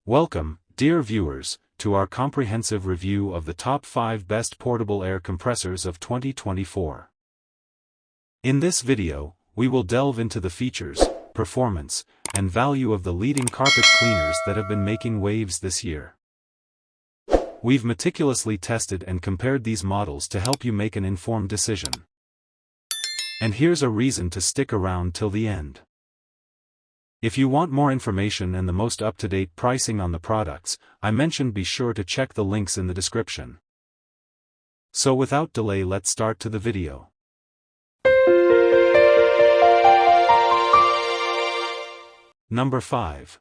Welcome, dear viewers, to our comprehensive review of the top 5 best portable air compressors of 2024. In this video, we will delve into the features, performance, and value of the leading carpet cleaners that have been making waves this year. We've meticulously tested and compared these models to help you make an informed decision. And here's a reason to stick around till the end. If you want more information and the most up-to-date pricing on the products I mentioned, be sure to check the links in the description. So without delay, let's start to the video. Number 5.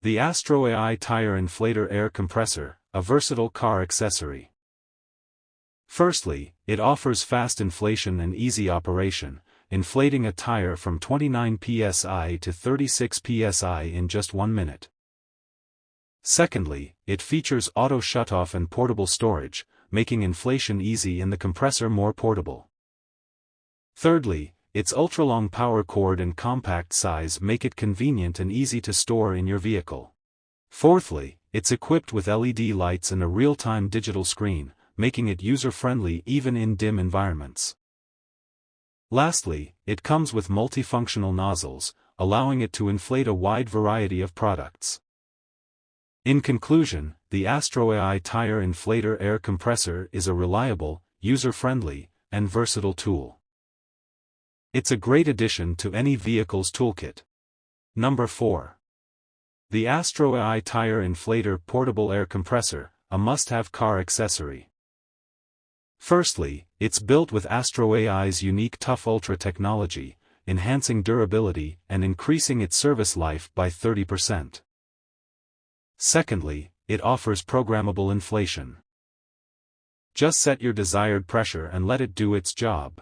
The AstroAI Tire Inflator Air Compressor, a versatile car accessory. Firstly, it offers fast inflation and easy operation, inflating a tire from 29 psi to 36 psi in just 1 minute. Secondly, it features auto shutoff and portable storage, making inflation easy and the compressor more portable. Thirdly, its ultra-long power cord and compact size make it convenient and easy to store in your vehicle. Fourthly, it's equipped with LED lights and a real-time digital screen, making it user-friendly even in dim environments. Lastly, it comes with multifunctional nozzles, allowing it to inflate a wide variety of products. In conclusion, the AstroAI Tire Inflator Air Compressor is a reliable, user-friendly, and versatile tool. It's a great addition to any vehicle's toolkit. Number 4. The AstroAI Tire Inflator Portable Air Compressor, a must-have car accessory. Firstly, it's built with AstroAI's unique Tough Ultra technology, enhancing durability and increasing its service life by 30%. Secondly, it offers programmable inflation. Just set your desired pressure and let it do its job.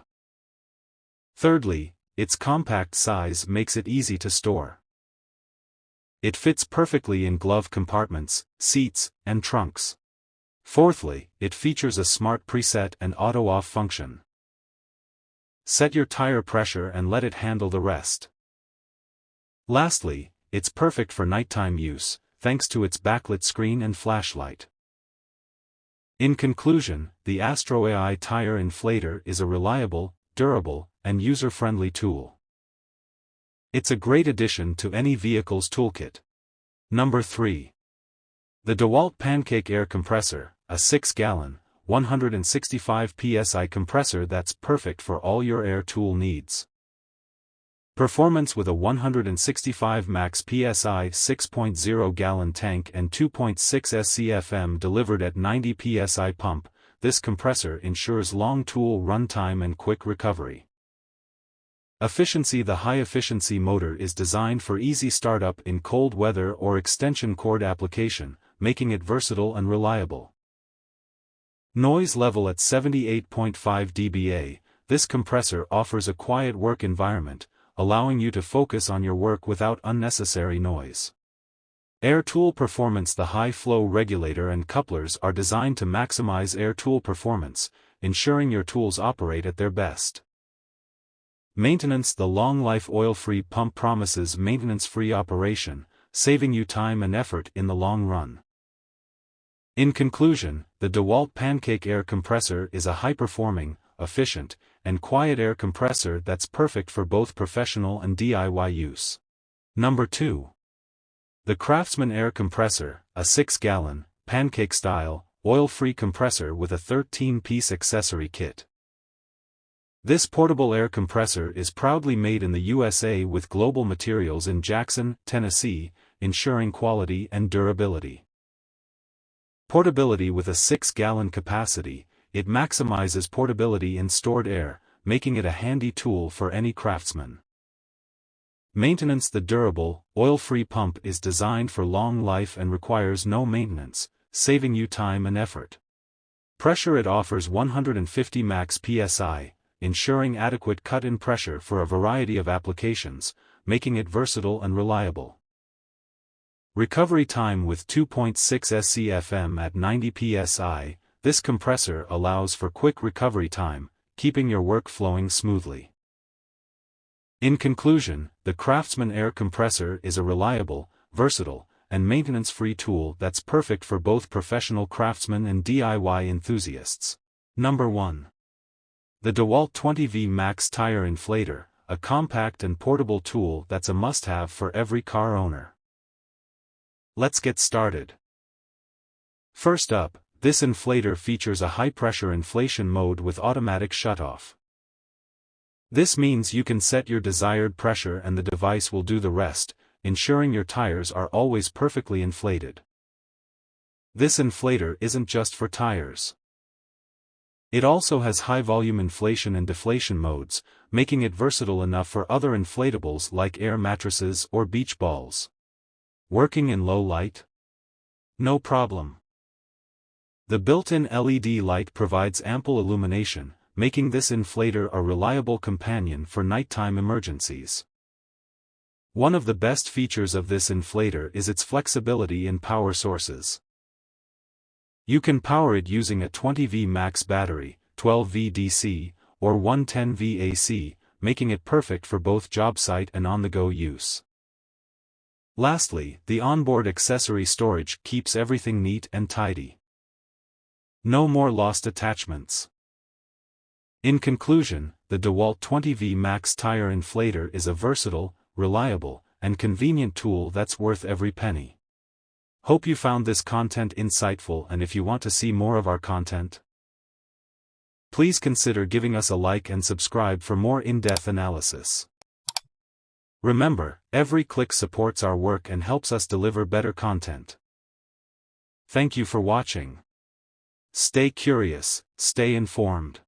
Thirdly, its compact size makes it easy to store. It fits perfectly in glove compartments, seats, and trunks. Fourthly, it features a smart preset and auto-off function. Set your tire pressure and let it handle the rest. Lastly, it's perfect for nighttime use, thanks to its backlit screen and flashlight. In conclusion, the AstroAI Tire Inflator is a reliable, durable, and user-friendly tool. It's a great addition to any vehicle's toolkit. Number 3. The DEWALT Pancake Air Compressor, a 6-gallon, 165 psi compressor that's perfect for all your air tool needs. Performance with a 165 max psi 6.0-gallon tank and 2.6 SCFM delivered at 90 psi pump, this compressor ensures long tool runtime and quick recovery. Efficiency: the high-efficiency motor is designed for easy startup in cold weather or extension cord application, making it versatile and reliable. Noise level at 78.5 dBA, this compressor offers a quiet work environment, allowing you to focus on your work without unnecessary noise. Air tool performance: the high flow regulator and couplers are designed to maximize air tool performance, ensuring your tools operate at their best. Maintenance: the long-life oil-free pump promises maintenance-free operation, saving you time and effort in the long run. In conclusion, the DEWALT Pancake Air Compressor is a high-performing, efficient, and quiet air compressor that's perfect for both professional and DIY use. Number 2. The Craftsman Air Compressor, a 6-gallon, pancake-style, oil-free compressor with a 13-piece accessory kit. This portable air compressor is proudly made in the USA with global materials in Jackson, Tennessee, ensuring quality and durability. Portability: with a 6-gallon capacity, it maximizes portability in stored air, making it a handy tool for any craftsman. Maintenance: the durable, oil-free pump is designed for long life and requires no maintenance, saving you time and effort. Pressure: it offers 150 max psi, ensuring adequate cut-in pressure for a variety of applications, making it versatile and reliable. Recovery time: with 2.6 SCFM at 90 psi, this compressor allows for quick recovery time, keeping your work flowing smoothly. In conclusion, the Craftsman Air Compressor is a reliable, versatile, and maintenance-free tool that's perfect for both professional craftsmen and DIY enthusiasts. Number 1. The DEWALT 20V MAX Tire Inflator, a compact and portable tool that's a must-have for every car owner. Let's get started. First up, this inflator features a high-pressure inflation mode with automatic shutoff. This means you can set your desired pressure and the device will do the rest, ensuring your tires are always perfectly inflated. This inflator isn't just for tires. It also has high-volume inflation and deflation modes, making it versatile enough for other inflatables like air mattresses or beach balls. Working in low light? No problem. The built-in LED light provides ample illumination, making this inflator a reliable companion for nighttime emergencies. One of the best features of this inflator is its flexibility in power sources. You can power it using a 20V max battery, 12V DC, or 110V AC, making it perfect for both job site and on-the-go use. Lastly, the onboard accessory storage keeps everything neat and tidy. No more lost attachments. In conclusion, the DEWALT 20V MAX Tire Inflator is a versatile, reliable, and convenient tool that's worth every penny. Hope you found this content insightful, and if you want to see more of our content, please consider giving us a like and subscribe for more in-depth analysis. Remember, every click supports our work and helps us deliver better content. Thank you for watching. Stay curious, stay informed.